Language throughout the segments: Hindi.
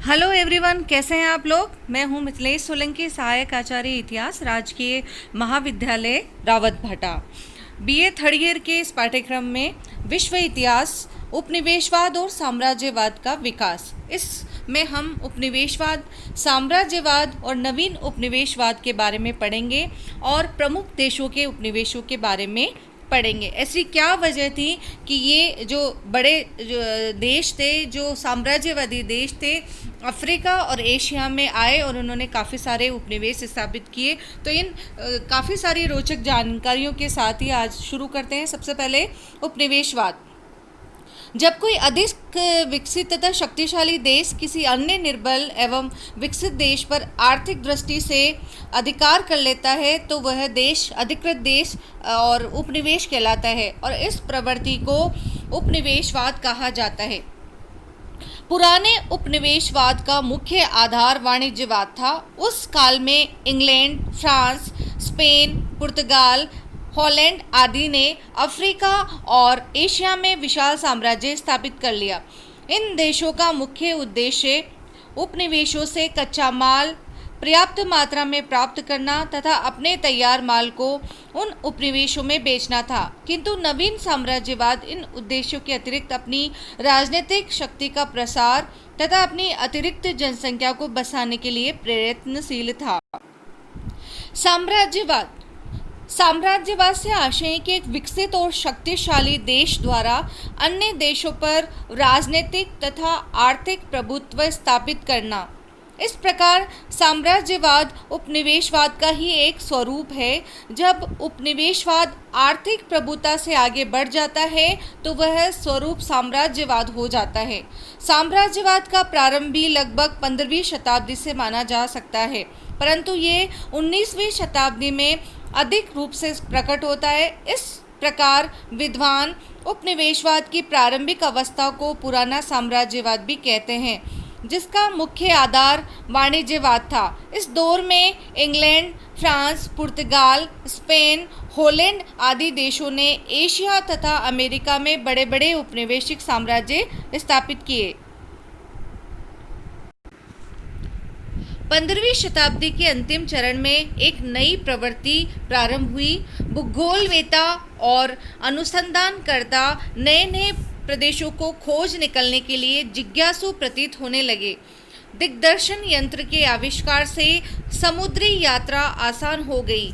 हेलो एवरीवन, कैसे हैं आप लोग। मैं हूं मिथिलेश सोलंकी, सहायक आचार्य इतिहास, राजकीय महाविद्यालय रावतभाटा। बीए थर्ड ईयर के इस पाठ्यक्रम में विश्व इतिहास, उपनिवेशवाद और साम्राज्यवाद का विकास, इसमें हम उपनिवेशवाद, साम्राज्यवाद और नवीन उपनिवेशवाद के बारे में पढ़ेंगे और प्रमुख देशों के उपनिवेशों के बारे में पढ़ेंगे। ऐसी क्या वजह थी कि ये जो बड़े देश थे, जो साम्राज्यवादी देश थे, अफ्रीका और एशिया में आए और उन्होंने काफ़ी सारे उपनिवेश स्थापित किए। तो इन काफ़ी सारी रोचक जानकारियों के साथ ही आज शुरू करते हैं। सबसे पहले उपनिवेशवाद। जब कोई अधिक विकसित तथा शक्तिशाली देश किसी अन्य निर्बल एवं विकसित देश पर आर्थिक दृष्टि से अधिकार कर लेता है तो वह देश अधिकृत देश और उपनिवेश कहलाता है और इस प्रवृत्ति को उपनिवेशवाद कहा जाता है। पुराने उपनिवेशवाद का मुख्य आधार वाणिज्यवाद था। उस काल में इंग्लैंड, फ्रांस, स्पेन, पुर्तगाल, हॉलैंड आदि ने अफ्रीका और एशिया में विशाल साम्राज्य स्थापित कर लिया। इन देशों का मुख्य उद्देश्य उपनिवेशों से कच्चा माल पर्याप्त मात्रा में प्राप्त करना तथा अपने तैयार माल को उन उपनिवेशों में बेचना था। किंतु नवीन साम्राज्यवाद इन उद्देश्यों के अतिरिक्त अपनी राजनीतिक शक्ति का प्रसार तथा अपनी अतिरिक्त जनसंख्या को बसाने के लिए प्रयत्नशील था। साम्राज्यवाद से आशय है कि एक विकसित और शक्तिशाली देश द्वारा अन्य देशों पर राजनीतिक तथा आर्थिक प्रभुत्व स्थापित करना। इस प्रकार साम्राज्यवाद उपनिवेशवाद का ही एक स्वरूप है। जब उपनिवेशवाद आर्थिक प्रभुता से आगे बढ़ जाता है तो वह स्वरूप साम्राज्यवाद हो जाता है। साम्राज्यवाद का प्रारंभ भी लगभग 15वीं शताब्दी से माना जा सकता है, परंतु ये 19वीं शताब्दी में अधिक रूप से प्रकट होता है। इस प्रकार विद्वान उपनिवेशवाद की प्रारंभिक अवस्था को पुराना साम्राज्यवाद भी कहते हैं, जिसका मुख्य आधार वाणिज्यवाद था। इस दौर में इंग्लैंड, फ्रांस, पुर्तगाल, स्पेन, हॉलैंड आदि देशों ने एशिया तथा अमेरिका में बड़े बड़े उपनिवेशिक साम्राज्य स्थापित किए। 15वीं शताब्दी के अंतिम चरण में एक नई प्रवृत्ति प्रारंभ हुई। भूगोलवेत्ता और अनुसंधानकर्ता नए नए प्रदेशों को खोज निकलने के लिए जिज्ञासु प्रतीत होने लगे। दिग्दर्शन यंत्र के आविष्कार से समुद्री यात्रा आसान हो गई।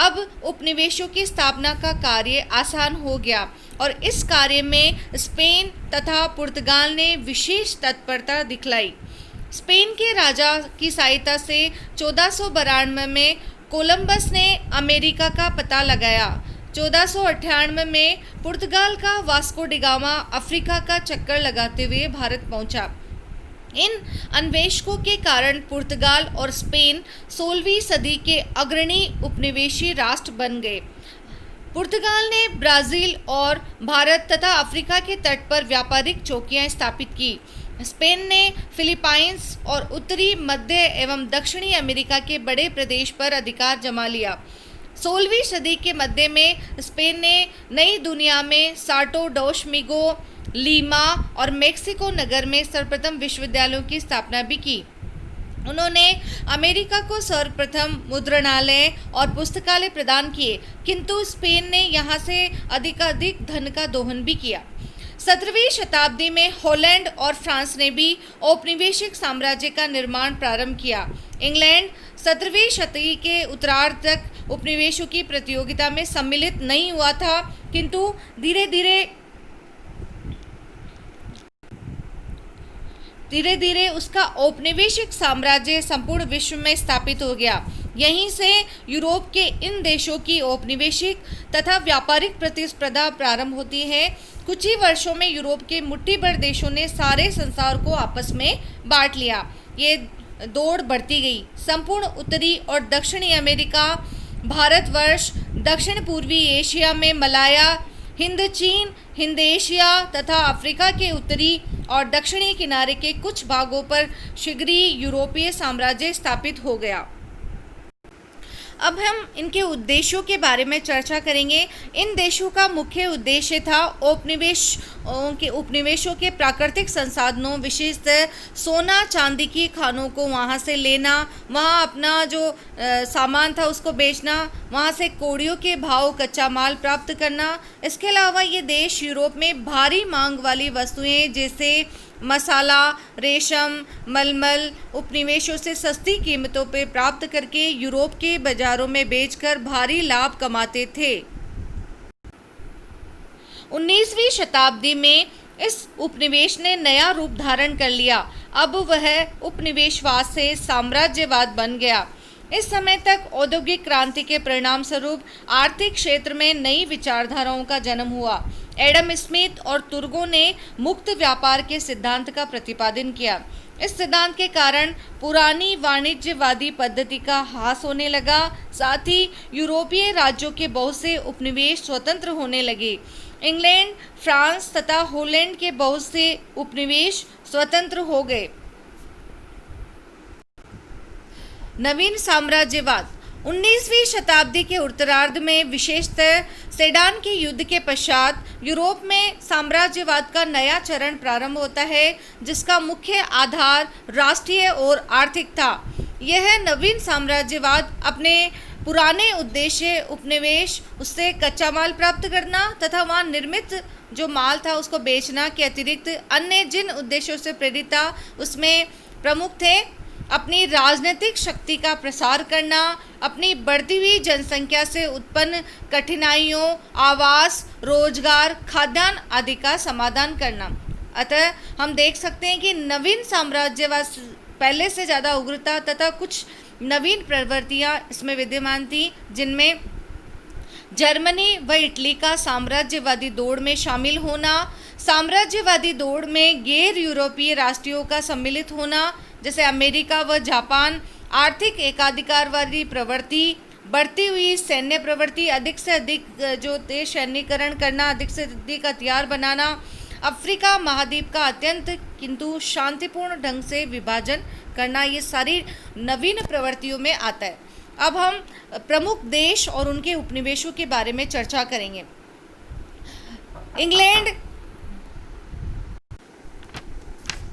अब उपनिवेशों की स्थापना का कार्य आसान हो गया और इस कार्य में स्पेन तथा पुर्तगाल ने विशेष तत्परता दिखलाई। स्पेन के राजा की सहायता से 1492 में कोलंबस ने अमेरिका का पता लगाया। 1498 में पुर्तगाल का वास्को डिगामा अफ्रीका का चक्कर लगाते हुए भारत पहुंचा। इन अन्वेषकों के कारण पुर्तगाल और स्पेन 16वीं सदी के अग्रणी उपनिवेशी राष्ट्र बन गए। पुर्तगाल ने ब्राज़ील और भारत तथा अफ्रीका के तट पर व्यापारिक चौकियां स्थापित की। स्पेन ने फिलीपाइंस और उत्तरी, मध्य एवं दक्षिणी अमेरिका के बड़े प्रदेश पर अधिकार जमा लिया। 16वीं सदी के मध्य में स्पेन ने नई दुनिया में साटो डोमिंगो, लीमा और मेक्सिको नगर में सर्वप्रथम विश्वविद्यालयों की स्थापना भी की। उन्होंने अमेरिका को सर्वप्रथम मुद्रणालय और पुस्तकालय प्रदान किए, किंतु स्पेन ने यहाँ से अधिकाधिक धन का दोहन भी किया। 17वीं शताब्दी में हॉलैंड और फ्रांस ने भी औपनिवेशिक साम्राज्य का निर्माण प्रारंभ किया। इंग्लैंड 17वीं शताब्दी के उत्तरार्ध तक उपनिवेशों की प्रतियोगिता में सम्मिलित नहीं हुआ था, किंतु धीरे धीरे उसका औपनिवेशिक साम्राज्य संपूर्ण विश्व में स्थापित हो गया। यहीं से यूरोप के इन देशों की औपनिवेशिक तथा व्यापारिक प्रतिस्पर्धा प्रारंभ होती है। कुछ ही वर्षों में यूरोप के मुट्ठी भर देशों ने सारे संसार को आपस में बांट लिया। ये दौड़ बढ़ती गई। संपूर्ण उत्तरी और दक्षिणी अमेरिका, भारतवर्ष, दक्षिण पूर्वी एशिया में मलाया, हिंद चीन, हिंद एशिया तथा अफ्रीका के उत्तरी और दक्षिणी किनारे के कुछ भागों पर शीघ्र ही यूरोपीय साम्राज्य स्थापित हो गया। अब हम इनके उद्देश्यों के बारे में चर्चा करेंगे। इन देशों का मुख्य उद्देश्य था उपनिवेशों के प्राकृतिक संसाधनों, विशेषतः सोना चांदी की खानों को वहाँ से लेना, वहाँ अपना जो सामान था उसको बेचना, वहाँ से कौड़ियों के भाव कच्चा माल प्राप्त करना। इसके अलावा ये देश यूरोप में भारी मांग वाली वस्तुएं जैसे मसाला, रेशम, मलमल उपनिवेशों से सस्ती कीमतों पर प्राप्त करके यूरोप के बाजारों में बेचकर भारी लाभ कमाते थे। 19वीं शताब्दी में इस उपनिवेश ने नया रूप धारण कर लिया। अब वह उपनिवेशवाद से साम्राज्यवाद बन गया। इस समय तक औद्योगिक क्रांति के परिणाम स्वरूप आर्थिक क्षेत्र में नई विचारधाराओं का जन्म हुआ। एडम स्मिथ और तुर्गो ने मुक्त व्यापार के सिद्धांत का प्रतिपादन किया। इस सिद्धांत के कारण पुरानी वाणिज्यवादी पद्धति का ह्रास होने लगा। साथ ही यूरोपीय राज्यों के बहुत से उपनिवेश स्वतंत्र होने लगे। इंग्लैंड, फ्रांस तथा हॉलैंड के बहुत से उपनिवेश स्वतंत्र हो गए। नवीन साम्राज्यवाद 19वीं शताब्दी के उत्तरार्ध में, विशेषतः सेडान के युद्ध के पश्चात यूरोप में साम्राज्यवाद का नया चरण प्रारंभ होता है, जिसका मुख्य आधार राष्ट्रीय और आर्थिक था। यह नवीन साम्राज्यवाद अपने पुराने उद्देश्य उपनिवेश, उससे कच्चा माल प्राप्त करना तथा वहाँ निर्मित जो माल था उसको बेचना के अतिरिक्त अन्य जिन उद्देश्यों से प्रेरित था उसमें प्रमुख थे अपनी राजनीतिक शक्ति का प्रसार करना, अपनी बढ़ती हुई जनसंख्या से उत्पन्न कठिनाइयों, आवास, रोजगार, खाद्यान्न आदि का समाधान करना। अतः हम देख सकते हैं कि नवीन साम्राज्यवाद पहले से ज़्यादा उग्र था तथा कुछ नवीन प्रवृत्तियाँ इसमें विद्यमान थी, जिनमें जर्मनी व इटली का साम्राज्यवादी दौड़ में शामिल होना, साम्राज्यवादी दौड़ में गैर यूरोपीय राष्ट्रों का सम्मिलित होना जैसे अमेरिका व जापान, आर्थिक एकाधिकारवादी प्रवृत्ति, बढ़ती हुई सैन्य प्रवृत्ति, अधिक से अधिक जो देश सैन्यीकरण करना, अधिक से अधिक हथियार बनाना, अफ्रीका महाद्वीप का अत्यंत किंतु शांतिपूर्ण ढंग से विभाजन करना, ये सारी नवीन प्रवृत्तियों में आता है। अब हम प्रमुख देश और उनके उपनिवेशों के बारे में चर्चा करेंगे।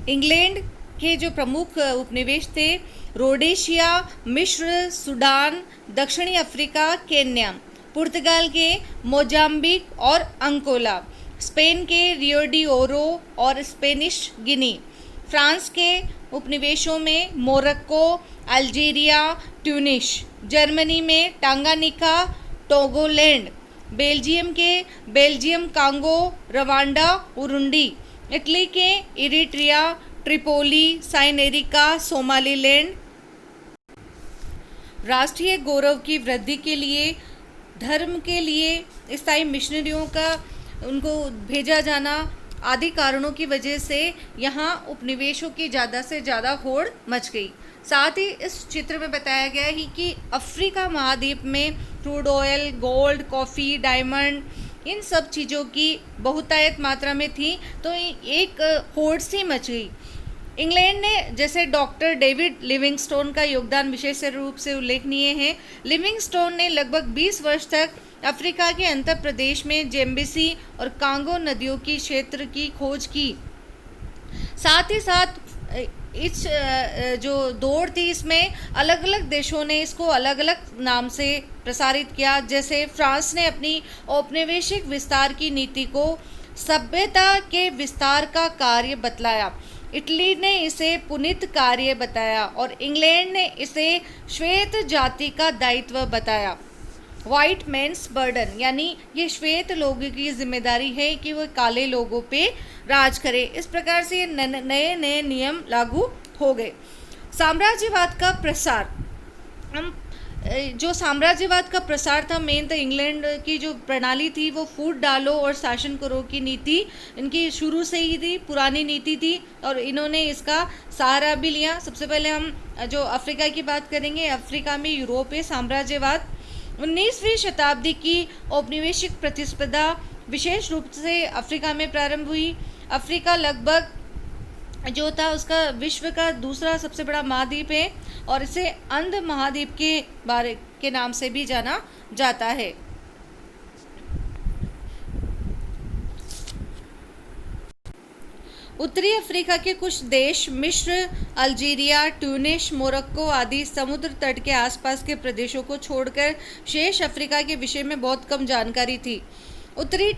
इंग्लैंड के जो प्रमुख उपनिवेश थे रोडेशिया, मिस्र, सूडान, दक्षिणी अफ्रीका, केन्या, पुर्तगाल के मोजाम्बिक और अंकोला, स्पेन के रियो डी ओरो और स्पेनिश गिनी, फ्रांस के उपनिवेशों में मोरक्को, अल्जीरिया, ट्यूनिस, जर्मनी में टांगानिका, टोगोलैंड, बेल्जियम के बेल्जियम, कांगो, रवांडा, उरुंडी, इटली के इरिट्रिया, ट्रिपोली, साइनेरिका, सोमालीलैंड। राष्ट्रीय गौरव की वृद्धि के लिए, धर्म के लिए ईसाई मिशनरियों का उनको भेजा जाना आदि कारणों की वजह से यहाँ उपनिवेशों की ज़्यादा से ज़्यादा होड़ मच गई। साथ ही इस चित्र में बताया गया है कि अफ्रीका महाद्वीप में crude oil, gold, coffee, diamond, इन सब चीज़ों की बहुतायत मात्रा में थी, तो एक होड़ सी मच गई। इंग्लैंड ने, जैसे डॉक्टर डेविड लिविंगस्टोन का योगदान विशेष रूप से उल्लेखनीय है। लिविंगस्टोन ने लगभग 20 वर्ष तक अफ्रीका के अंतर प्रदेश में जेम्बिसी और कांगो नदियों की क्षेत्र की खोज की। साथ ही साथ इस जो दौड़ थी इसमें अलग अलग देशों ने इसको अलग अलग नाम से प्रसारित किया। जैसे फ्रांस ने अपनी औपनिवेशिक विस्तार की नीति को सभ्यता के विस्तार का कार्य बतलाया, इटली ने इसे पुनीत कार्य बताया और इंग्लैंड ने इसे श्वेत जाति का दायित्व बताया। वाइट मैन्स बर्डन, यानी ये श्वेत लोगों की जिम्मेदारी है कि वो काले लोगों पे राज करे। इस प्रकार से ये नए नए नियम लागू हो गए। साम्राज्यवाद का प्रसार, हम जो साम्राज्यवाद का प्रसार था, मेन तो इंग्लैंड की जो प्रणाली थी वो फूट डालो और शासन करो की नीति इनकी शुरू से ही थी, पुरानी नीति थी और इन्होंने इसका सहारा भी लिया। सबसे पहले हम जो अफ्रीका की बात करेंगे। अफ्रीका में यूरोपीय साम्राज्यवाद 19वीं शताब्दी की औपनिवेशिक प्रतिस्पर्धा विशेष रूप से अफ्रीका में प्रारंभ हुई। अफ्रीका लगभग जो था उसका विश्व का दूसरा सबसे बड़ा महाद्वीप है और इसे अंध महाद्वीप के बारे के नाम से भी जाना जाता है। उत्तरी अफ्रीका के कुछ देश मिस्र, अल्जीरिया, ट्यूनिस, मोरक्को आदि समुद्र तट के आसपास के प्रदेशों को छोड़कर शेष अफ्रीका के विषय में बहुत कम जानकारी थी। उत्तरी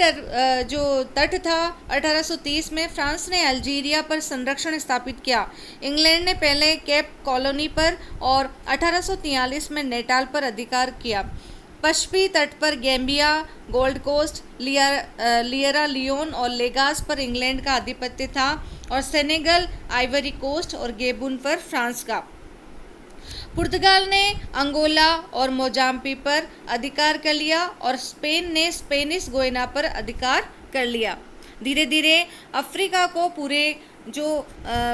जो तट था 1830 में फ्रांस ने अल्जीरिया पर संरक्षण स्थापित किया। इंग्लैंड ने पहले केप कॉलोनी पर और 1843 में नेटाल पर अधिकार किया। पश्चिमी तट पर गैम्बिया, गोल्ड कोस्ट, लियरा लियोन और लेगास पर इंग्लैंड का आधिपत्य था और सेनेगल, आइवरी कोस्ट और गेबून पर फ्रांस का। पुर्तगाल ने अंगोला और मोजाम्बिक पर अधिकार कर लिया और स्पेन ने स्पेनिश गुयाना पर अधिकार कर लिया। धीरे धीरे अफ्रीका को पूरे जो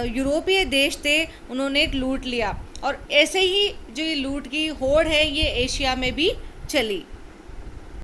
यूरोपीय देश थे उन्होंने लूट लिया और ऐसे ही जो ये लूट की होड़ है ये एशिया में भी चली।